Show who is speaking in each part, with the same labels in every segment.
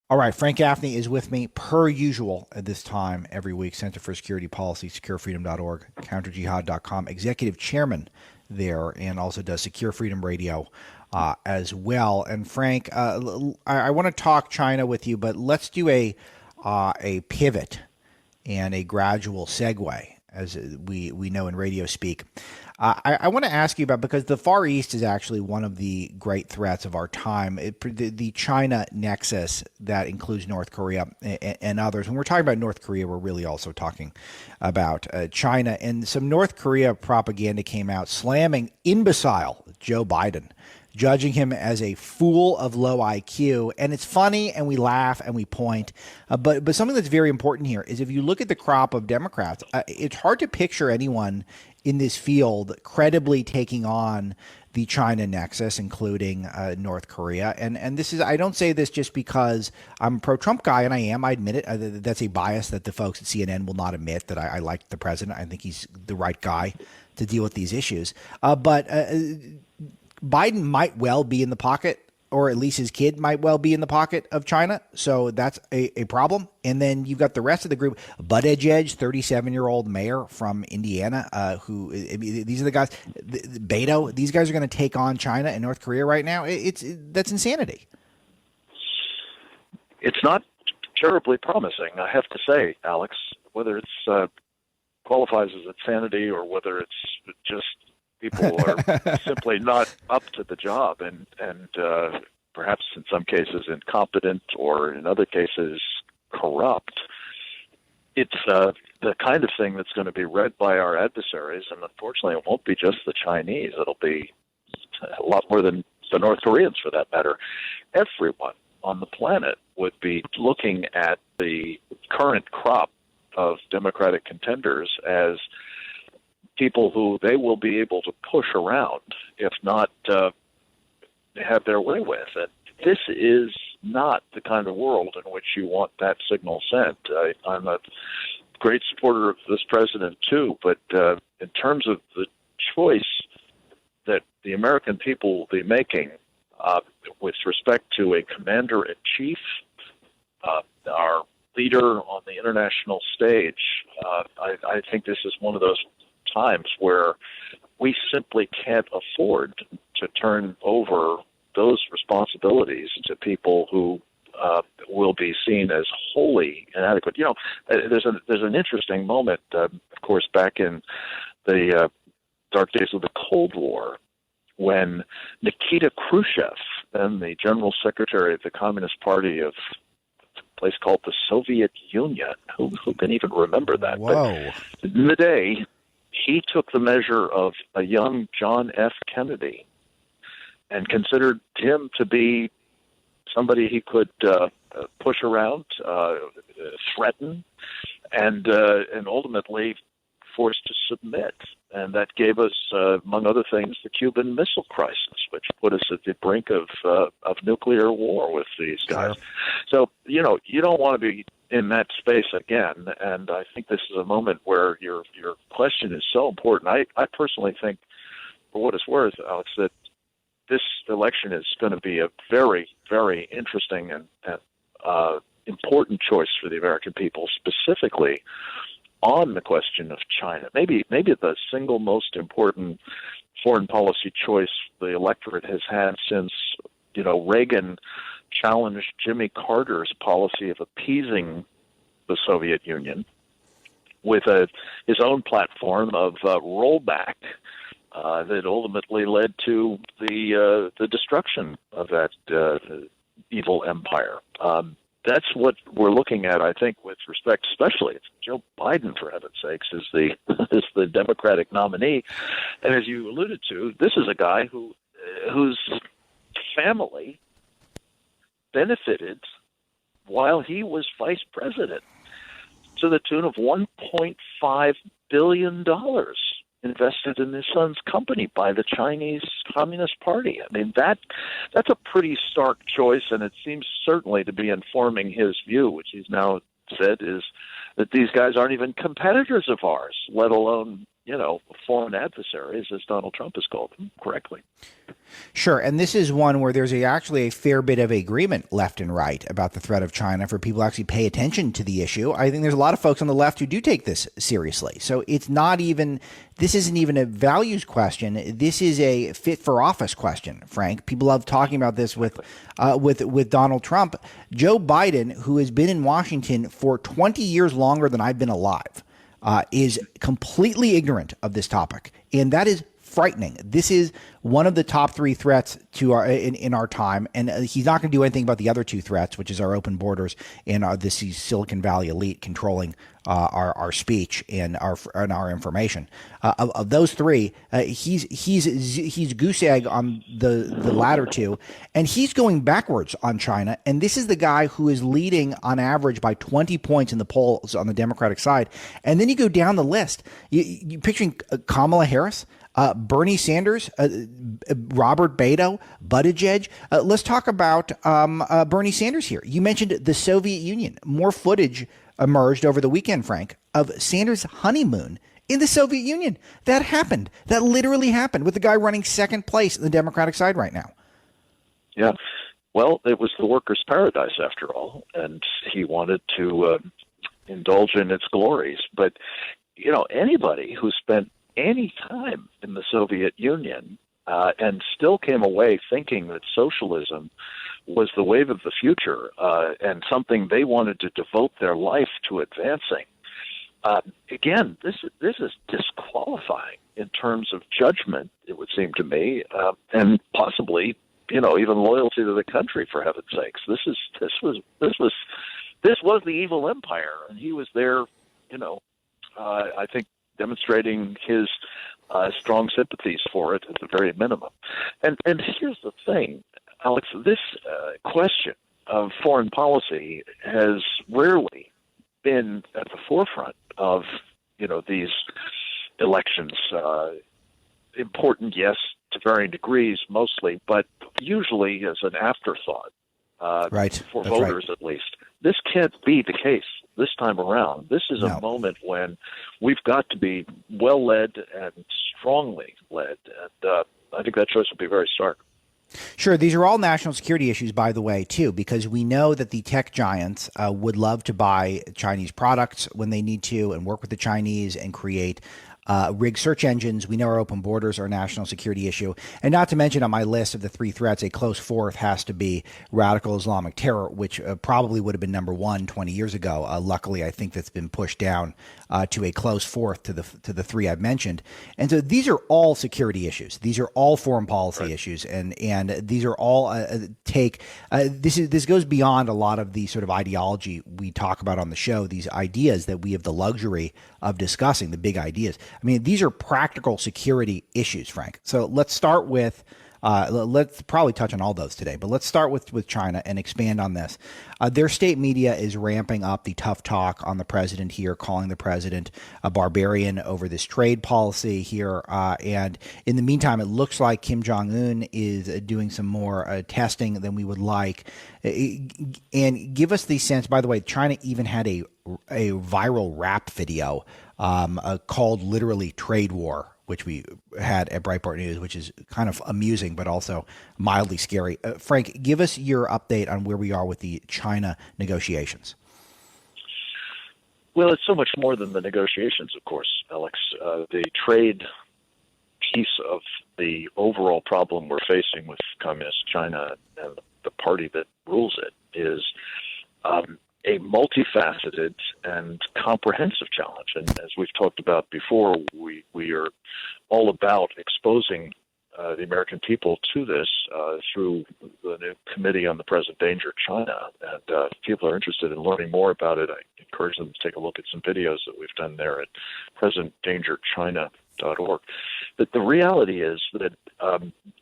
Speaker 1: All right, Frank Gaffney is with me per usual at this time every week. Center for Security Policy, securefreedom.org, counterjihad.com, executive chairman there, and also does Secure Freedom Radio as well. And Frank, I want to talk China with you, but let's do a pivot and a gradual segue, as we know in radio speak. I want to ask you about, because the Far East is actually one of the great threats of our time. The China nexus that includes North Korea and others. When we're talking about North Korea, we're really also talking about China. And some North Korea propaganda came out slamming imbecile Joe Biden, judging him as a fool of low IQ. And it's funny, and we laugh and we point. But something that's very important here is, if you look at the crop of Democrats, it's hard to picture anyone in this field credibly taking on the China nexus, including North Korea. And this is, I don't say this just because I'm a pro-Trump guy, and I am. I admit it. That's a bias that the folks at CNN will not admit, that I like the president. I think he's the right guy to deal with these issues. But Biden might well be in the pocket, or at least his kid might well be in the pocket of China. So that's a problem. And then you've got the rest of the group. Buttigieg, 37-year-old mayor from Indiana, who, I mean, these are the guys, Beto, these guys are going to take on China and North Korea right now. That's insanity.
Speaker 2: It's not terribly promising, I have to say, Alex, whether it's qualifies as insanity or whether it's just people are simply not up to the job, and perhaps in some cases incompetent, or in other cases corrupt. It's the kind of thing that's going to be read by our adversaries, and unfortunately it won't be just the Chinese. It'll be a lot more than the North Koreans, for that matter. Everyone on the planet would be looking at the current crop of Democratic contenders as people who they will be able to push around, if not have their way with. And this is not the kind of world in which you want that signal sent. I'm a great supporter of this president, too, but in terms of the choice that the American people will be making with respect to a commander-in-chief, our leader on the international stage, I think this is one of those times where we simply can't afford to turn over those responsibilities to people who will be seen as wholly inadequate. You know, there's an interesting moment, of course, back in the dark days of the Cold War, when Nikita Khrushchev, then the General Secretary of the Communist Party of a place called the Soviet Union, who can even remember that?
Speaker 1: Whoa.
Speaker 2: But in the day, he took the measure of a young John F. Kennedy and considered him to be somebody he could push around, threaten, and ultimately forced to submit. And that gave us, among other things, the Cuban Missile Crisis, which put us at the brink of nuclear war with these guys.
Speaker 1: Sure.
Speaker 2: So, you know, you don't want to be in that space again, and I think this is a moment where your question is so important. I personally think, for what it's worth, Alex, that this election is going to be a very, very interesting and important choice for the American people, specifically on the question of China. Maybe the single most important foreign policy choice the electorate has had since, you know, Reagan challenged Jimmy Carter's policy of appeasing the Soviet Union with his own platform of rollback that ultimately led to the destruction of that evil empire. That's what we're looking at, I think, with respect, especially to Joe Biden, for heaven's sakes, is the Democratic nominee. And as you alluded to, this is a guy whose family benefited while he was vice president to the tune of $1.5 billion invested in his son's company by the Chinese Communist Party. I mean, that's a pretty stark choice, and it seems certainly to be informing his view, which he's now said is that these guys aren't even competitors of ours, let alone foreign adversaries, as Donald Trump has called them correctly.
Speaker 1: Sure, and this is one where there's actually a fair bit of agreement left and right about the threat of China for people to actually pay attention to the issue. I think there's a lot of folks on the left who do take this seriously. So this isn't even a values question. This is a fit for office question, Frank. People love talking about this with Donald Trump. Joe Biden, who has been in Washington for 20 years longer than I've been alive, is completely ignorant of this topic, and that is frightening. This is one of the top three threats to our in our time, and he's not going to do anything about the other two threats, which is our open borders and this Silicon Valley elite controlling our speech and our information. Of those three, he's goose egg on the latter two, and he's going backwards on China. And this is the guy who is leading on average by 20 points in the polls on the Democratic side. And then you go down the list. You picturing Kamala Harris, Bernie Sanders, Robert Beto, Buttigieg. Let's talk about Bernie Sanders here. You mentioned the Soviet Union. More footage emerged over the weekend, Frank, of Sanders' honeymoon in the Soviet Union. That happened. That literally happened with the guy running second place in the Democratic side right now.
Speaker 2: Yeah. Well, it was the workers' paradise after all, and he wanted to indulge in its glories. But, anybody who spent any time in the Soviet Union and still came away thinking that socialism was the wave of the future and something they wanted to devote their life to advancing. Again, this is disqualifying in terms of judgment, it would seem to me, and possibly, even loyalty to the country. For heaven's sakes, this was the evil empire, and he was there. I think demonstrating his strong sympathies for it at the very minimum. And here's the thing, Alex, this question of foreign policy has rarely been at the forefront of, these elections. Important, yes, to varying degrees mostly, but usually as an afterthought.
Speaker 1: Right.
Speaker 2: For
Speaker 1: That's
Speaker 2: voters,
Speaker 1: right.
Speaker 2: at least. This can't be the case this time around. This is a moment when we've got to be well-led and strongly led, and I think that choice will be very stark.
Speaker 1: Sure. These are all national security issues, by the way, too, because we know that the tech giants would love to buy Chinese products when they need to and work with the Chinese and create rigged search engines. We know our open borders are a national security issue. And not to mention on my list of the three threats, a close fourth has to be radical Islamic terror, which probably would have been number one 20 years ago. Luckily, I think that's been pushed down to a close fourth to the three I've mentioned. And so these are all security issues. These are all foreign policy issues. And these are all this goes beyond a lot of the sort of ideology we talk about on the show, these ideas that we have the luxury of discussing, the big ideas. I mean, these are practical security issues, Frank. So let's start with, let's probably touch on all those today, but let's start with China and expand on this. Their state media is ramping up the tough talk on the president here, calling the president a barbarian over this trade policy here. And in the meantime, it looks like Kim Jong-un is doing some more testing than we would like. And give us the sense, by the way, China even had a viral rap video called literally Trade War, which we had at Breitbart News, which is kind of amusing, but also mildly scary. Frank, give us your update on where we are with the China negotiations.
Speaker 2: Well, it's so much more than the negotiations, of course, Alex. The trade piece of the overall problem we're facing with communist China and the party that rules it is a multifaceted and comprehensive challenge. And as we've talked about before, we are all about exposing the American people to this through the new Committee on the Present Danger of China. And if people are interested in learning more about it, I encourage them to take a look at some videos that we've done there at presentdangerchina.org. But the reality is that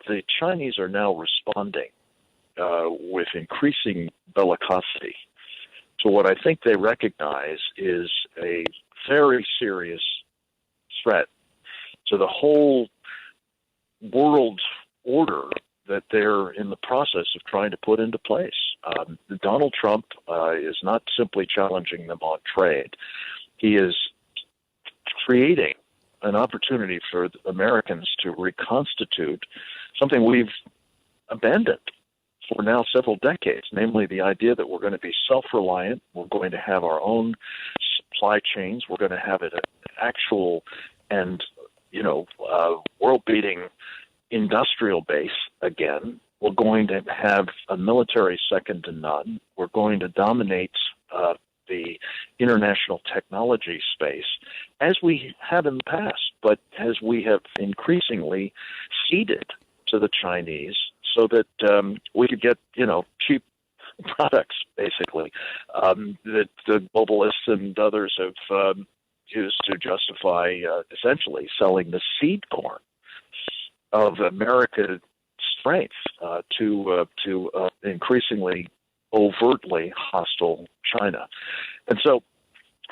Speaker 2: the Chinese are now responding with increasing bellicosity to what I think they recognize is a very serious threat to the whole world order that they're in the process of trying to put into place. Donald Trump is not simply challenging them on trade. He is creating an opportunity for Americans to reconstitute something we've abandoned for now several decades, namely the idea that we're going to be self-reliant, we're going to have our own supply chains, we're going to have an actual and, world-beating industrial base again. We're going to have a military second to none. We're going to dominate the international technology space as we have in the past, but as we have increasingly ceded to the Chinese so that we could get, cheap products, basically, that the globalists and others have used to justify essentially selling the seed corn of America's strength to increasingly overtly hostile China. And so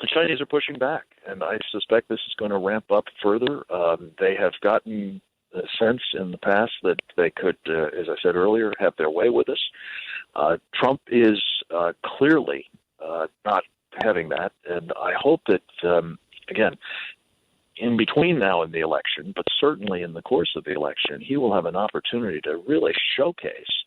Speaker 2: the Chinese are pushing back, and I suspect this is going to ramp up further. They have gotten a sense in the past that they could, as I said earlier, have their way with us. Trump is clearly not having that, and I hope that, again, in between now and the election, but certainly in the course of the election, he will have an opportunity to really showcase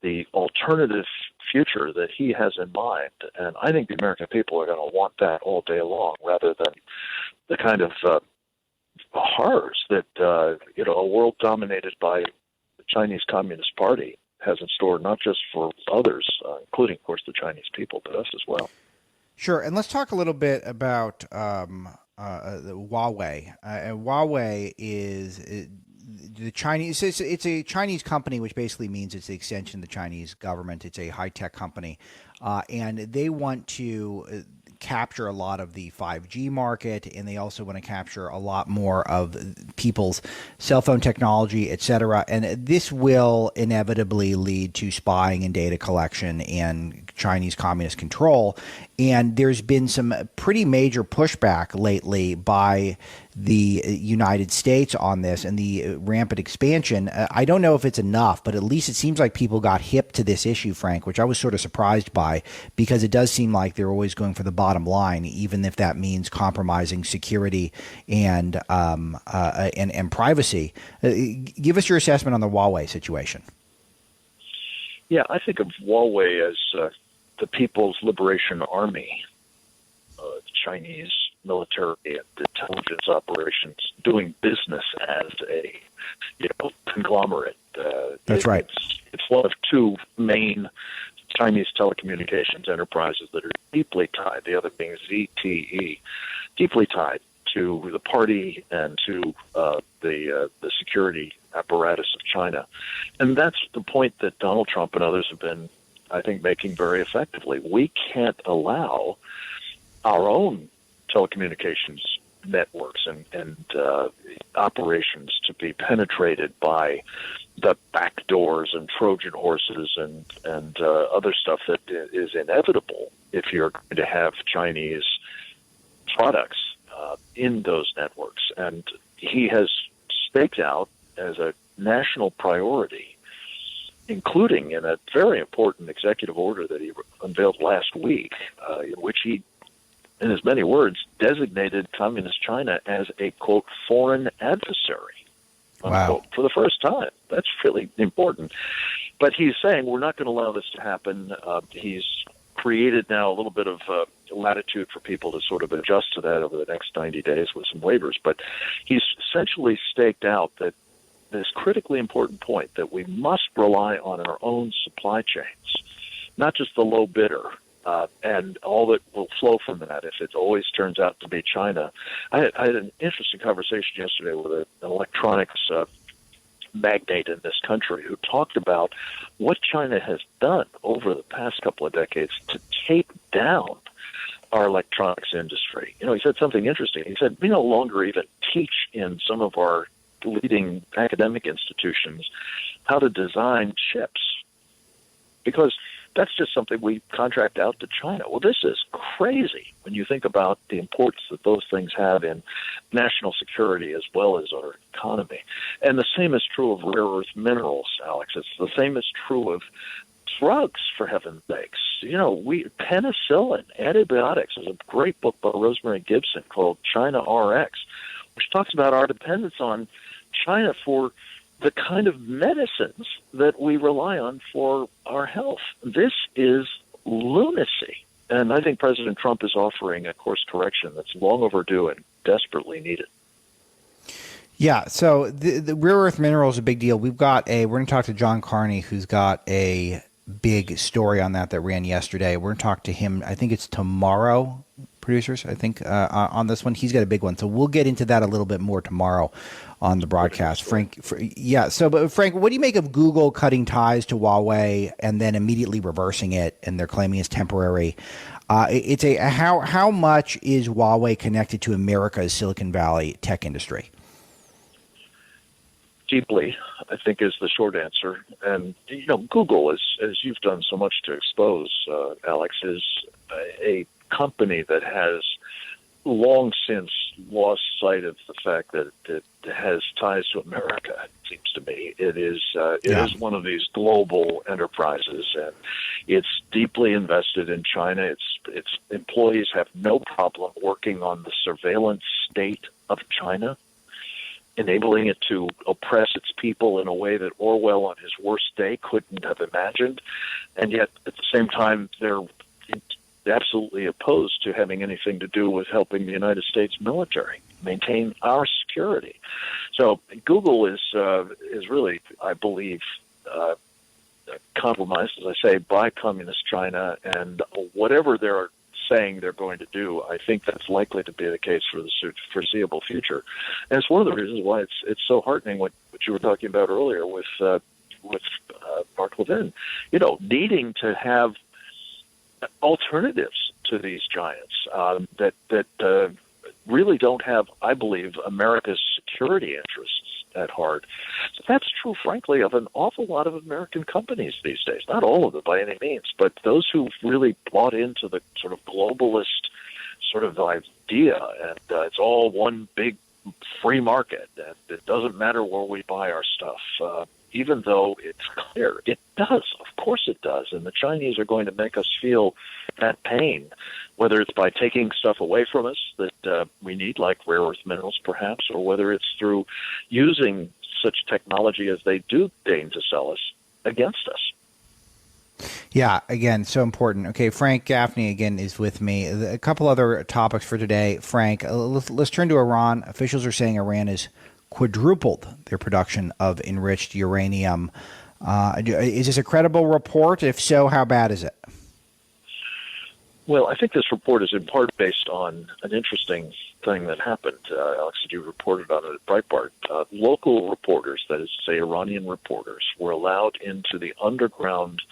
Speaker 2: the alternative future that he has in mind. And I think the American people are going to want that all day long, rather than the kind of horrors that, a world dominated by the Chinese Communist Party has in store, not just for others, including, of course, the Chinese people, but us as well.
Speaker 1: Sure. And let's talk a little bit about Huawei. Huawei is the Chinese. It's a Chinese company, which basically means it's the extension of the Chinese government. It's a high-tech company, and they want to capture a lot of the 5G market, and they also want to capture a lot more of people's cell phone technology, et cetera. And this will inevitably lead to spying and data collection and Chinese communist control. And there's been some pretty major pushback lately by the United States on this and the rampant expansion. I don't know if it's enough, but at least it seems like people got hip to this issue, Frank, which I was sort of surprised by, because it does seem like they're always going for the bottom line, even if that means compromising security and privacy. Give us your assessment on the Huawei situation.
Speaker 2: Yeah, I think of Huawei as the People's Liberation Army, Chinese military and intelligence operations doing business as a conglomerate.
Speaker 1: That's right.
Speaker 2: It's one of two main Chinese telecommunications enterprises that are deeply tied, the other being ZTE, deeply tied to the party and to the security apparatus of China. And that's the point that Donald Trump and others have been, I think, making very effectively. We can't allow our own telecommunications networks and operations to be penetrated by the back doors and Trojan horses and other stuff that is inevitable if you're going to have Chinese products in those networks. And he has staked out as a national priority, including in a very important executive order that he unveiled last week, in which he, in his many words, designated Communist China as a, quote, foreign adversary, unquote, for the first time. That's really important. But he's saying we're not going to allow this to happen. He's created now a little bit of latitude for people to sort of adjust to that over the next 90 days with some waivers. But he's essentially staked out that this critically important point that we must rely on our own supply chains, not just the low bidder, and all that will flow from that if it always turns out to be China. I had an interesting conversation yesterday with an electronics magnate in this country who talked about what China has done over the past couple of decades to take down our electronics industry. He said something interesting. He said, we no longer even teach in some of our leading academic institutions how to design chips, because that's just something we contract out to China. Well, this is crazy when you think about the importance that those things have in national security as well as our economy. And the same is true of rare earth minerals, Alex. It's the same is true of drugs, for heaven's sakes. Penicillin, antibiotics. There's a great book by Rosemary Gibson called China RX. which talks about our dependence on China for the kind of medicines that we rely on for our health. This is lunacy. And I think President Trump is offering a course correction that's long overdue and desperately needed.
Speaker 1: Yeah, so the rare earth mineral is a big deal. We're going to talk to John Carney, who's got a big story on that ran yesterday. We're going to talk to him, I think it's tomorrow, producers, I think, on this one. He's got a big one. So we'll get into that a little bit more tomorrow on the broadcast. Frank, but Frank, what do you make of Google cutting ties to Huawei and then immediately reversing it, and they're claiming it's temporary? How much is Huawei connected to America's Silicon Valley tech industry?
Speaker 2: Deeply, I think, is the short answer. And, Google, as you've done so much to expose, Alex, is a company that has long since lost sight of the fact that it has ties to America, it seems to me. It is one of these global enterprises, and it's deeply invested in China. Its employees have no problem working on the surveillance state of China, enabling it to oppress its people in a way that Orwell on his worst day couldn't have imagined. And yet, at the same time, they're absolutely opposed to having anything to do with helping the United States military maintain our security. So Google is really, I believe, compromised, as I say, by communist China, and whatever they're saying they're going to do, I think that's likely to be the case for the foreseeable future. And it's one of the reasons why it's so heartening what you were talking about earlier with Mark Levin, needing to have alternatives to these giants that really don't have, I believe, America's security interests at heart. So that's true, frankly, of an awful lot of American companies these days. Not all of them by any means, but those who've really bought into the sort of globalist sort of idea, and it's all one big free market, and it doesn't matter where we buy our stuff. Even though it's clear, it does. Of course it does. And the Chinese are going to make us feel that pain, whether it's by taking stuff away from us that we need, like rare earth minerals perhaps, or whether it's through using such technology as they do deign to sell us against us.
Speaker 1: Yeah, again, so important. Okay, Frank Gaffney again is with me. A couple other topics for today. Frank, let's turn to Iran. Officials are saying Iran is quadrupled their production of enriched uranium. Is this a credible report? If so, how bad is it?
Speaker 2: Well, I think this report is in part based on an interesting thing that happened. Alex, you reported on it at Breitbart. Local reporters, that is to say Iranian reporters, were allowed into the underground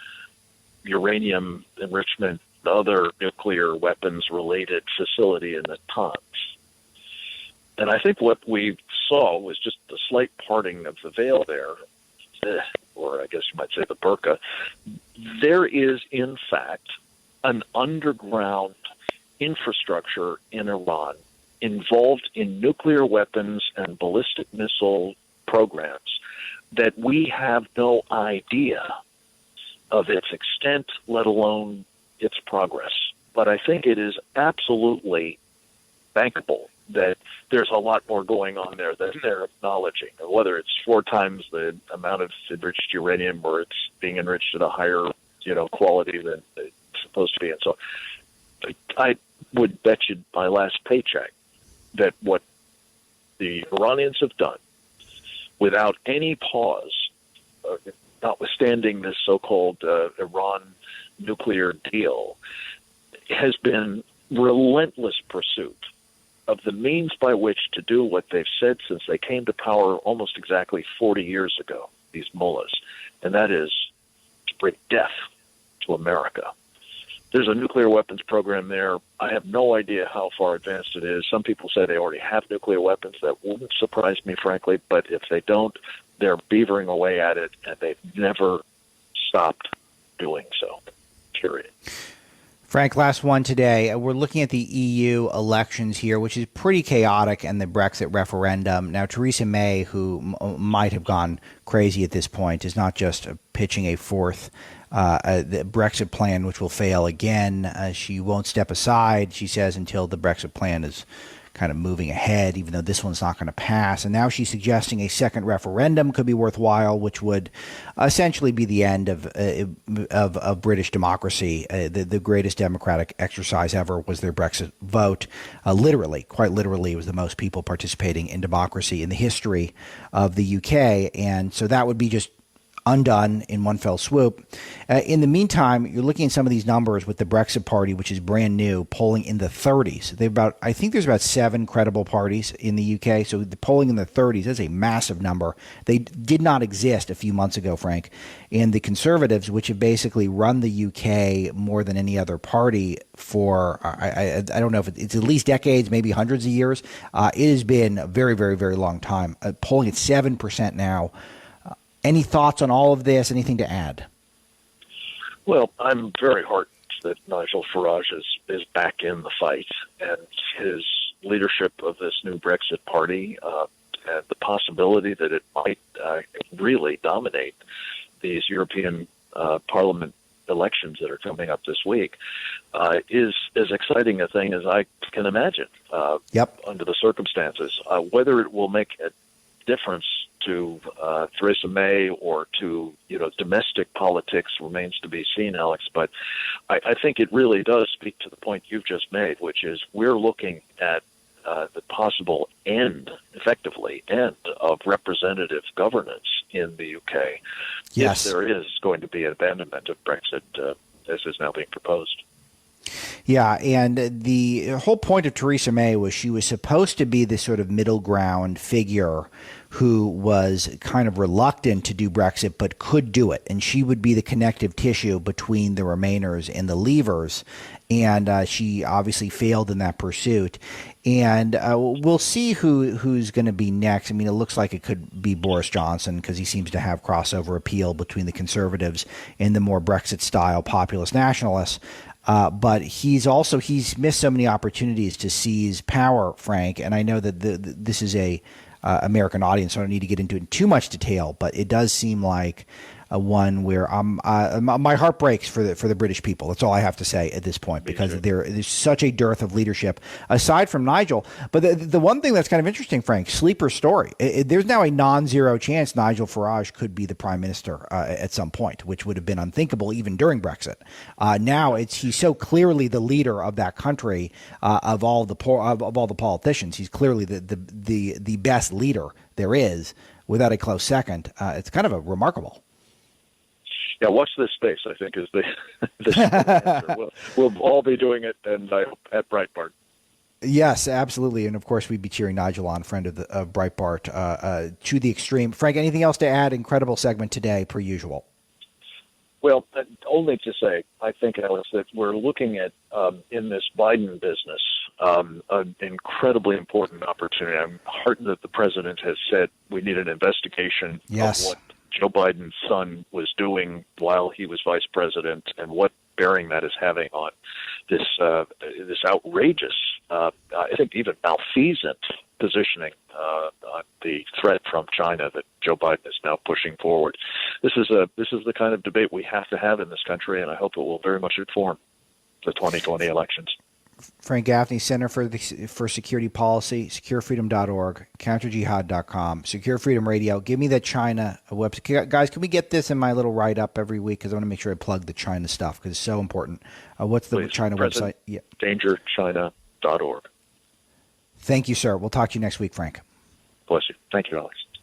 Speaker 2: uranium enrichment, other nuclear weapons-related facility in the Natanz. And I think what we saw was just a slight parting of the veil there, or I guess you might say the burqa. There is, in fact, an underground infrastructure in Iran involved in nuclear weapons and ballistic missile programs that we have no idea of its extent, let alone its progress. But I think it is absolutely bankable that there's a lot more going on there than they're acknowledging, whether it's 4 times the amount of enriched uranium or it's being enriched at a higher, quality than it's supposed to be. And so I would bet you my last paycheck that what the Iranians have done without any pause, notwithstanding this so-called Iran nuclear deal, has been relentless pursuit of the means by which to do what they've said since they came to power almost exactly 40 years ago, these mullahs, and that is to bring death to America. There's a nuclear weapons program there. I have no idea how far advanced it is. Some people say they already have nuclear weapons. That wouldn't surprise me, frankly, but if they don't, they're beavering away at it, and they've never stopped doing so, period.
Speaker 1: Frank, last one today. We're looking at the EU elections here, which is pretty chaotic, and the Brexit referendum. Now, Theresa May, who might have gone crazy at this point, is not just pitching a fourth the Brexit plan, which will fail again. She won't step aside, she says, until the Brexit plan is kind of moving ahead, even though this one's not going to pass. And now she's suggesting a second referendum could be worthwhile, which would essentially be the end of British democracy. The greatest democratic exercise ever was their Brexit vote. Literally, quite literally, it was the most people participating in democracy in the history of the UK. And so that would be just undone in one fell swoop. In the meantime, you're looking at some of these numbers with the Brexit Party, which is brand new, polling in the 30s. I think there's about 7 credible parties in the UK, so the polling in the 30s is a massive number. They did not exist a few months ago, Frank. And the Conservatives, which have basically run the UK more than any other party for, I don't know if it's at least decades, maybe hundreds of years. It has been a very, very, very long time. Polling at 7% now. Any thoughts on all of this? Anything to add?
Speaker 2: Well, I'm very heartened that Nigel Farage is back in the fight, and his leadership of this new Brexit party and the possibility that it might really dominate these European Parliament elections that are coming up this week is as exciting a thing as I can imagine. Under the circumstances, whether it will make a difference to Theresa May or to domestic politics remains to be seen, Alex. But I think it really does speak to the point you've just made, which is we're looking at the possible effectively end of representative governance in the UK.
Speaker 1: Yes,
Speaker 2: if there is going to be an abandonment of Brexit as is now being proposed.
Speaker 1: Yeah, and the whole point of Theresa May was she was supposed to be this sort of middle ground figure who was kind of reluctant to do Brexit but could do it. And she would be the connective tissue between the Remainers and the Leavers. And she obviously failed in that pursuit. And we'll see who's going to be next. I mean, it looks like it could be Boris Johnson because he seems to have crossover appeal between the Conservatives and the more Brexit-style populist nationalists. But he's missed so many opportunities to seize power, Frank. And I know that this is a American audience, so I don't need to get into it in too much detail. But it does seem like one where my heart breaks for the British people. That's all I have to say at this point, because there's such a dearth of leadership aside from Nigel. But the one thing that's kind of interesting, Frank, sleeper story. There's now a non-zero chance Nigel Farage could be the prime minister at some point, which would have been unthinkable even during Brexit. Now he's so clearly the leader of that country of all the politicians. He's clearly the best leader there is, without a close second. It's kind of remarkable.
Speaker 2: Yeah, watch this space, I think, is the answer. We'll all be doing it, and I hope at Breitbart.
Speaker 1: Yes, absolutely. And, of course, we'd be cheering Nigel on, friend of Breitbart, to the extreme. Frank, anything else to add? Incredible segment today, per usual.
Speaker 2: Well, only to say, I think, Alex, that we're looking at, in this Biden business, an incredibly important opportunity. I'm heartened that the president has said we need an investigation of what Joe Biden's son was doing while he was vice president and what bearing that is having on this outrageous, I think even malfeasant positioning on the threat from China that Joe Biden is now pushing forward. This is the kind of debate we have to have in this country, and I hope it will very much inform the 2020 elections.
Speaker 1: Frank Gaffney, Center for Security Policy, securefreedom.org, counterjihad.com, Secure Freedom Radio. Give me that China website. Guys, can we get this in my little write-up every week? Because I want to make sure I plug the China stuff because it's so important. What's the China website? Yeah.
Speaker 2: DangerChina.org.
Speaker 1: Thank you, sir. We'll talk to you next week, Frank.
Speaker 2: Bless you. Thank you, Alex.